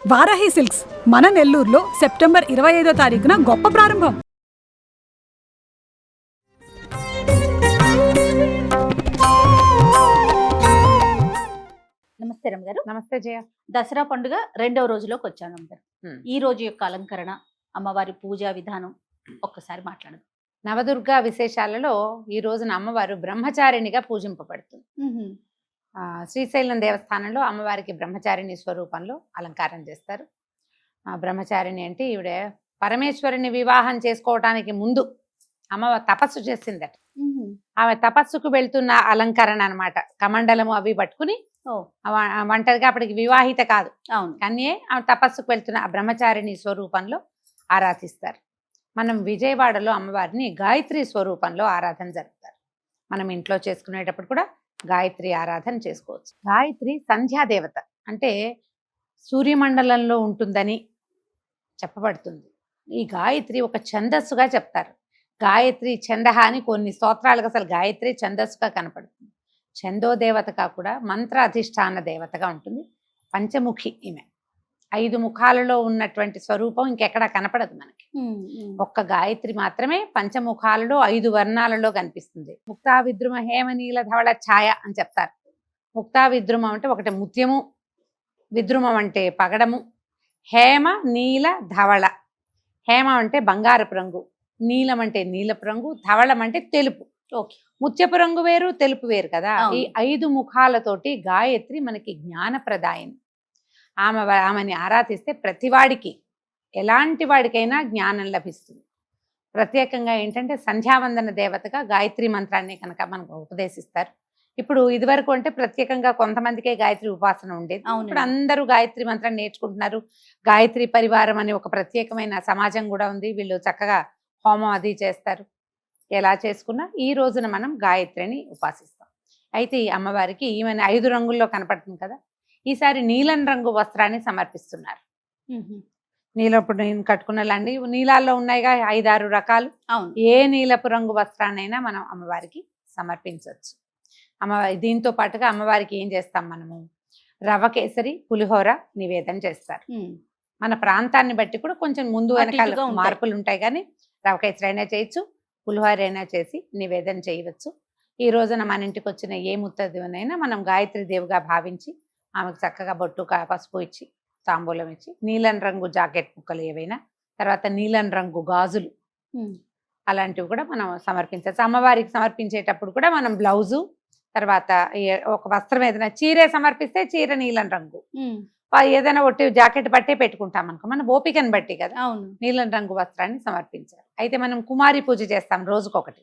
Varahi silks మన నెల్లూరులో September 25వ తారీఖున గొప్ప ప్రారంభం. నమస్తే రమ్మగారు. నమస్తే జయ. దసరా పండుగ రెండవ రోజులోకి వచ్చాను రమ్మగారు. ఈ రోజు యొక్క అలంకరణ, అమ్మవారి పూజా విధానం ఒక్కసారి మాట్లాడదు. నవదుర్గా విశేషాలలో ఈ రోజున అమ్మవారు బ్రహ్మచారిణిగా పూజింపబడుతుంది. శ్రీశైలం దేవస్థానంలో అమ్మవారికి బ్రహ్మచారిణి స్వరూపంలో అలంకారం చేస్తారు. బ్రహ్మచారిణి అంటే ఈవిడ పరమేశ్వరుని వివాహం చేసుకోవటానికి ముందు అమ్మవారు తపస్సు చేసిందట. ఆమె తపస్సుకు వెళ్తున్న అలంకరణ అనమాట. కమండలము అవి పట్టుకుని ఒంటరిగా అప్పటికి వివాహిత కాదు, అవును, కానీ ఆమె తపస్సుకు వెళ్తున్న ఆ బ్రహ్మచారిణి స్వరూపంలో ఆరాధిస్తారు. మనం విజయవాడలో అమ్మవారిని గాయత్రి స్వరూపంలో ఆరాధన జరుపుతారు. మనం ఇంట్లో చేసుకునేటప్పుడు కూడా గాయత్రి ఆరాధన చేసుకోవచ్చు. గాయత్రి సంధ్యాదేవత, అంటే సూర్యమండలంలో ఉంటుందని చెప్పబడుతుంది. ఈ గాయత్రి ఒక ఛందస్సుగా చెప్తారు. గాయత్రి ఛందహ అని కొన్ని స్తోత్రాలకు అసలు గాయత్రి ఛందస్సుగా కనపడుతుంది. ఛందోదేవతగా కూడా మంత్ర అధిష్టాన దేవతగా ఉంటుంది. పంచముఖి ఈమె. 5 ముఖాలలో ఉన్నటువంటి స్వరూపం ఇంకెక్కడా కనపడదు మనకి. ఒక్క గాయత్రి మాత్రమే పంచముఖాలలో 5 వర్ణాలలో కనిపిస్తుంది. ముక్తా విద్రుమ హేమ నీల ధవళ ఛాయ అని చెప్తారు. ముక్తా విద్రుమం అంటే ఒకటి ముత్యము, విద్రుమం అంటే పగడము, హేమ నీల ధవళ. హేమ అంటే బంగారపు రంగు, నీలం అంటే నీలపు రంగు, ధవళం అంటే తెలుపు. ఓకే, ముత్యపు రంగు వేరు, తెలుపు వేరు కదా. ఈ 5 ముఖాలతోటి గాయత్రి మనకి జ్ఞానప్రదాయం. ఆమెని ఆరాధిస్తే ప్రతివాడికి, ఎలాంటి వాడికైనా జ్ఞానం లభిస్తుంది. ప్రత్యేకంగా ఏంటంటే సంధ్యావందన దేవతగా గాయత్రి మంత్రాన్ని కనుక మనకు ఉపదేశిస్తారు. ఇప్పుడు ఇదివరకు అంటే ప్రత్యేకంగా కొంతమందికే గాయత్రి ఉపాసన ఉండేది. ఇప్పుడు అందరూ గాయత్రి మంత్రం నేర్చుకుంటున్నారు. గాయత్రి పరివారం అని ఒక ప్రత్యేకమైన సమాజం కూడా ఉంది. వీళ్ళు చక్కగా హోమం అది చేస్తారు. ఎలా చేసుకున్నా ఈ రోజున మనం గాయత్రిని ఉపాసిస్తాం. అయితే ఈ అమ్మవారికి ఈమెను 5 రంగుల్లో కనపడుతుంది కదా. ఈసారి నీలం రంగు వస్త్రాన్ని సమర్పిస్తున్నారు. నీలప్పుడు నేను కట్టుకున్నలాంటి నీలాల్లో ఉన్నాయిగా 5-6 రకాలు. ఏ నీలపు రంగు వస్త్రాన్నైనా మనం అమ్మవారికి సమర్పించవచ్చు. దీంతో పాటుగా అమ్మవారికి ఏం చేస్తాం మనము, రవ కేసరి పులిహోర నివేదన చేస్తారు. మన ప్రాంతాన్ని బట్టి కూడా కొంచెం ముందు వెనకాల మార్పులు ఉంటాయి, కానీ రవ కేసరి అయినా చేయొచ్చు, పులిహోర అయినా చేసి నివేదన చేయవచ్చు. ఈ రోజున మన ఇంటికి వచ్చిన ఏ ముత్తదివనైనా మనం గాయత్రి దేవుగా భావించి ఆమెకు చక్కగా బొట్టు పసుపు ఇచ్చి తాంబూలం ఇచ్చి, నీలం రంగు జాకెట్ ముక్కలు ఏవైనా, తర్వాత నీలం రంగు గాజులు అలాంటివి కూడా మనం సమర్పించవచ్చు. అమ్మవారికి సమర్పించేటప్పుడు కూడా మనం బ్లౌజు, తర్వాత ఒక వస్త్రం ఏదైనా చీరే సమర్పిస్తే చీర నీలం రంగు, ఏదైనా ఒట్టి జాకెట్ బట్టే పెట్టుకుంటాం అనుకో, మన ఓపికను బట్టి కదా. నీలం రంగు వస్త్రాన్ని సమర్పించాలి. అయితే మనం కుమారి పూజ చేస్తాం రోజుకొకటి.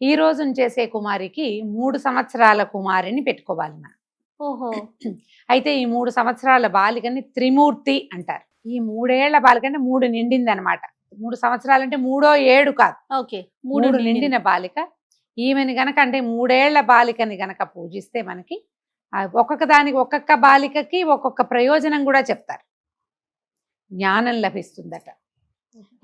ఈ రోజున చేసే కుమారికి 3 సంవత్సరాల కుమారిని పెట్టుకోవాలి మనం. ఓహో. అయితే ఈ 3 సంవత్సరాల బాలికని త్రిమూర్తి అంటారు. ఈ 3 ఏళ్ల బాలిక అంటే 3 నిండింది అనమాట. 3 సంవత్సరాలంటే 3వ 7 కాదు. ఓకే, 3 నిండిన బాలిక. ఈమెని గనక అంటే 3 ఏళ్ల బాలికని గనక పూజిస్తే మనకి ఒక్కొక్క బాలికకి ఒక్కొక్క ప్రయోజనం కూడా చెప్తారు. జ్ఞానం లభిస్తుందట.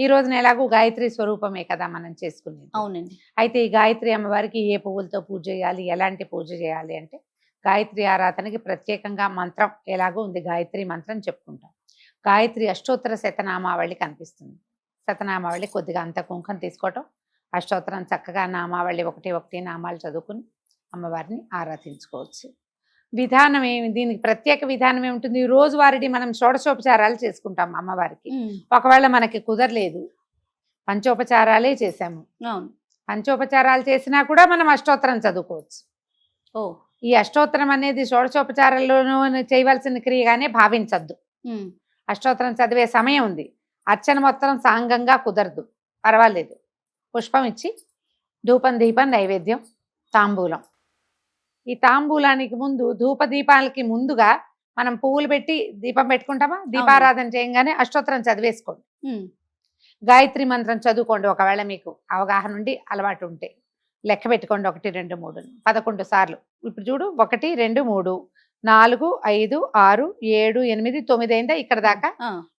ఈ రోజున ఎలాగో గాయత్రి స్వరూపమే కదా మనం చేసుకునేది. అవునండి. అయితే ఈ గాయత్రి అమ్మవారికి ఏ పువ్వులతో పూజ చేయాలి, ఎలాంటి పూజ చేయాలి అంటే, గాయత్రి ఆరాధనకి ప్రత్యేకంగా మంత్రం ఎలాగో ఉంది. గాయత్రి మంత్రం చెప్పుకుంటాం. గాయత్రి అష్టోత్తర శతనామావళి కనిపిస్తుంది. శతనామావళి కొద్దిగా అంత కుంకం తీసుకోవటం, అష్టోత్తరం చక్కగా నామావళి 1 నామాలు చదువుకుని అమ్మవారిని ఆరాధించుకోవచ్చు. విధానం ఏమి, దీనికి ప్రత్యేక విధానం ఏముంటుంది, రోజువారీ మనం షోడశోపచారాలు చేసుకుంటాం అమ్మవారికి. ఒకవేళ మనకి కుదరలేదు, పంచోపచారాలే చేసాము, పంచోపచారాలు చేసినా కూడా మనం అష్టోత్తరం చదువుకోవచ్చు. ఈ అష్టోత్తరం అనేది షోడశోపచారాల్లోనూ చేయవలసిన క్రియగానే భావించద్దు. అష్టోత్తరం చదివే సమయం ఉంది, అర్చన మొత్తం సాంగంగా కుదరదు, పర్వాలేదు. పుష్పం ఇచ్చి ధూపం, దీపం, నైవేద్యం, తాంబూలం. ఈ తాంబూలానికి ముందు, ధూప దీపాలకి ముందుగా మనం పువ్వులు పెట్టి దీపం పెట్టుకుంటామా, దీపారాధన చేయగానే అష్టోత్తరం చదివేసుకోండి. గాయత్రి మంత్రం చదువుకోండి. ఒకవేళ మీకు అవగాహన ఉండి అలవాటు ఉంటే లెక్క పెట్టుకోండి. 1 2 3 11 సార్లు. ఇప్పుడు చూడు, 1 2 3 4 5 6 7 8 9 అయిందా ఇక్కడ దాకా.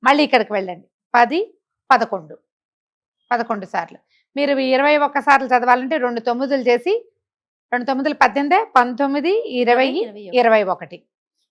మళ్ళీ ఇక్కడికి వెళ్ళండి. 10 11 సార్లు. మీరు 21 సార్లు చదవాలంటే 2 9లు చేసి 2 9 18 19 20 21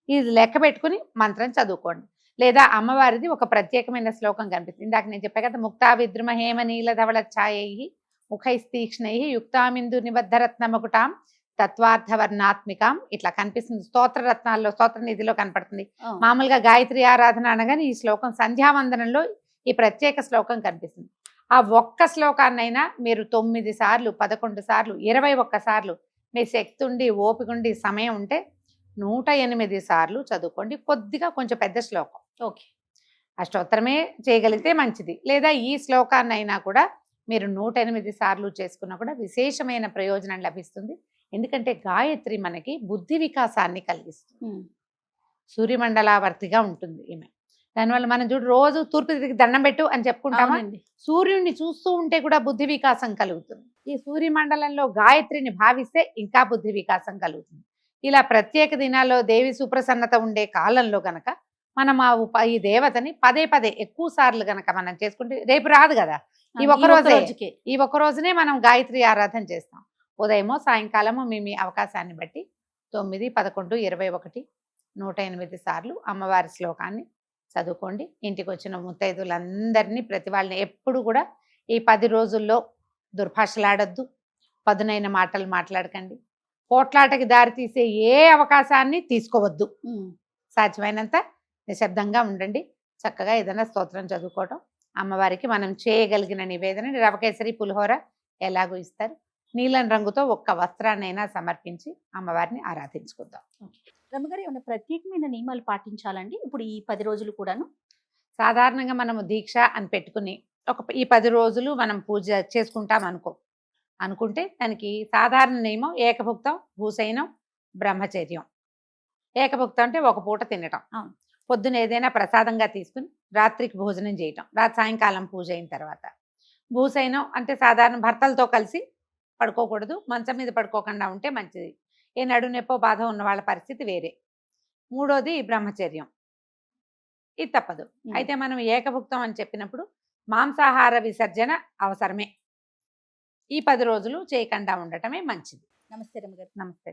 ఇది లెక్క పెట్టుకుని మంత్రం చదువుకోండి. లేదా అమ్మవారిది ఒక ప్రత్యేకమైన శ్లోకం కనిపిస్తుంది. ఇందాక నేను చెప్పా కదా, ముక్తా విద్రుమ హేమ నీల ధవళ ఛాయై ముఖైస్తీక్ష్ణై యుక్తామిందు నిబద్ధరత్నమకుటాం తత్వార్థవర్ణాత్మికాం ఇట్లా కనిపిస్తుంది. స్తోత్ర రత్నాల్లో స్తోత్ర నిధిలో కనపడుతుంది. మామూలుగా గాయత్రి ఆరాధన అనగానే ఈ శ్లోకం సంధ్యావందనంలో ఈ ప్రత్యేక శ్లోకం కనిపిస్తుంది. ఆ ఒక్క శ్లోకాన్నైనా మీరు 9 సార్లు 11 సార్లు 21 సార్లు మీ శక్తి ఉండి ఓపిక ఉండి సమయం ఉంటే 108 సార్లు చదువుకోండి. కొద్దిగా కొంచెం పెద్ద శ్లోకం. ఓకే, అష్టోత్తరమే చేయగలిగితే మంచిది. లేదా ఈ శ్లోకాన్నైనా కూడా మీరు 108 సార్లు చేసుకున్నా కూడా విశేషమైన ప్రయోజనం లభిస్తుంది. ఎందుకంటే గాయత్రి మనకి బుద్ధి వికాసాన్ని కలిగిస్తుంది. సూర్యమండలావర్తిగా ఉంటుంది ఈమె. దానివల్ల మనం చూడు రోజు తూర్పు తిరిగి దండం పెట్టు అని చెప్పుకుంటామా, సూర్యుడిని చూస్తూ ఉంటే కూడా బుద్ధి వికాసం కలుగుతుంది. ఈ సూర్యమండలంలో గాయత్రిని భావిస్తే ఇంకా బుద్ధి వికాసం కలుగుతుంది. ఇలా ప్రత్యేక దినాల్లో దేవి సుప్రసన్నత ఉండే కాలంలో గనక మనం ఈ దేవతని పదే పదే ఎక్కువ సార్లు గనక మనం చేసుకుంటే రేపు రాదు కదా, ఈ ఒక్క రోజునే మనం గాయత్రి ఆరాధన చేస్తాం. ఉదయమో సాయంకాలమో మీ అవకాశాన్ని బట్టి 9, 11, 21, 108 సార్లు అమ్మవారి శ్లోకాన్ని చదువుకోండి. ఇంటికి వచ్చిన ముత్తైదులందరినీ ప్రతి వాళ్ళని ఎప్పుడు కూడా ఈ 10 రోజుల్లో దుర్భాషలాడద్దు, పదునైన మాటలు మాట్లాడకండి, పోట్లాటకి దారితీసే ఏ అవకాశాన్ని తీసుకోవద్దు. సాధ్యమైనంత నిశ్శబ్దంగా ఉండండి. చక్కగా ఏదైనా స్తోత్రం చదువుకోవటం, అమ్మవారికి మనం చేయగలిగిన నివేదన రవకేసరి పులిహోర ఎలాగో ఇస్తారు. నీలం రంగుతో ఒక్క వస్త్రాన్నైనా సమర్పించి అమ్మవారిని ఆరాధించుకుందాం. రమ్మగారు, ఏమైనా ప్రత్యేకమైన నియమాలు పాటించాలండి ఇప్పుడు ఈ 10 రోజులు కూడాను? సాధారణంగా మనము దీక్ష అని పెట్టుకుని ఈ 10 రోజులు మనం పూజ చేసుకుంటాం అనుకుంటే దానికి సాధారణ నియమం ఏకభుక్తం, భూసైనం, బ్రహ్మచర్యం. ఏకభుక్తం అంటే ఒక పూట తినటం, పొద్దున ఏదైనా ప్రసాదంగా తీసుకుని రాత్రికి భోజనం చేయటం, సాయంకాలం పూజ అయిన తర్వాత. భూసైనం అంటే సాధారణ భర్తలతో కలిసి పడుకోకూడదు, మంచం మీద పడుకోకుండా ఉంటే మంచిది. ఏ నడునొప్పో బాధ ఉన్న వాళ్ళ పరిస్థితి వేరే. మూడోది బ్రహ్మచర్యం, ఇది తప్పదు. అయితే మనం ఏకభుక్తం అని చెప్పినప్పుడు మాంసాహార విసర్జన అవసరమే. ఈ 10 రోజులు చేయకుండా ఉండటమే మంచిది. నమస్తే రమ్మగారు. నమస్తే.